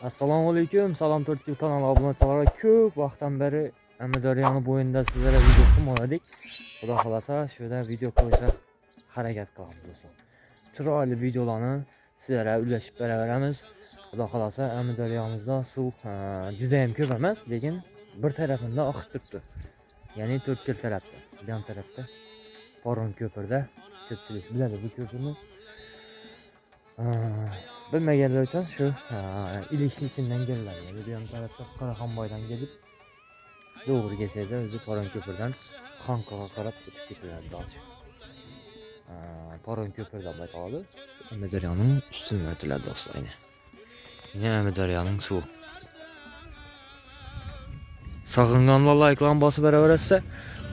Assalomu alaykum. Salom 4 kanal obunachilar. Ko'p vaqtdan beri Amudaryoni bo'yinda sizlarga video qilmadik. Xudo xolasa shu yerda video qo'yishga harakat qilamiz do'stlar. Chiroyli videolarni sizlarga ulashib beraveramiz. Xudo xolasa Amudaryomizda suv juda ham ko'p emas, lekin bir tarafida oqib turibdi. Ya'ni 4 tarafda, bu ham tarafda Poron ko'pirda ko'pchilik biladi bu ko'pirni. Bilmaganlar uchun shu ilishni ichinden gelirler. Yani bir yan tarafta Karahanbay'dan gelip doğru geçseydi özü Poron köprüden Kankağa karab ötüp getirirlerdi daha çok. Poron köprüden baytalı Amudaryoning üstüne ötüler dostlar yine. Yine Amudaryoning suvi. Sağınganlar like'lan basıp beraberse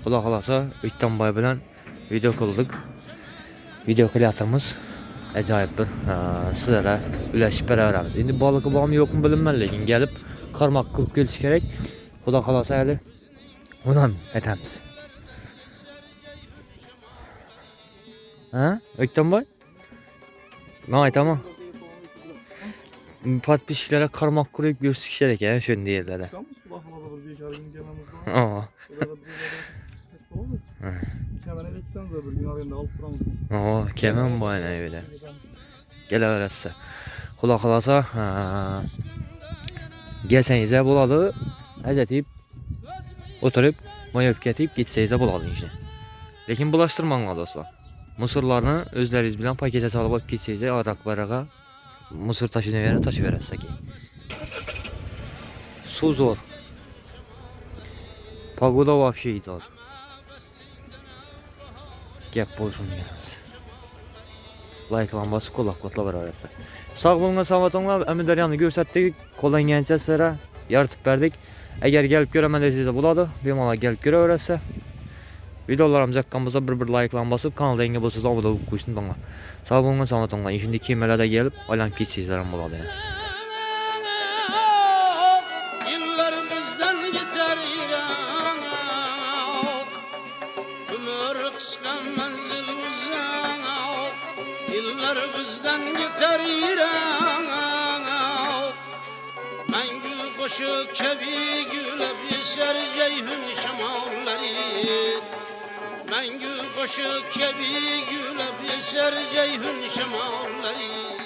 Xudo xolasa O'ktanboy bilan video qildik. Video kreatorimiz acayip bir sizlere ulashib beraveramiz. Endi balığı bormi yo'qmi bilinmaydi, lekin gelip qarmoq qilib kelish kerak. Xudo xolasa hali unam aytamiz. Ha? O'ktanboy? Men aytaman. Podpishchilarga qarmoq qurib ko'rsatish kerak ekan shunday yerlarda. Kemen bu aynen öyle. Gelaverse. Xudo xolasa gelsenize bo'ladi. Ajatib o'tirib, moyab ketib ketsangizlar bo'ladi ishni. Lekin bulaştırmanglar do'stlar. Musorlarni o'zlaringiz bilan paketga solib olib ketsangizlar, araq-baraqa musor taşıverasiz keyin. Suv zo'r. Pogoda вообще zor. Gap bo'lsin deymiz. Like'lan basıp qo'llab beraverasiz. Sog' bo'linglar, salomat bo'linglar. Amudaryoni ko'rsatdik, qo'llangancha sizlarga yaratib berdik. Agar kelib ko'raman desangizlar bo'ladi, bemalol kelib ko'raverasiz. Videolarimiz yoqqan bo'lsa bir like'lan basıp kanalda yangi bo'lsangiz obuna bo'lib qo'yishni unutmanglar. Sog' bo'linglar, salomat bo'linglar. Shunday kemalarda kelib aylanib ketsangizlar ham bo'ladi. Yıllar bizden yeter İran. Mengü koşup kebi gülüp yeser ceyhun şamalları. Mengü koşup kebi gülüp yeser ceyhun şamalları.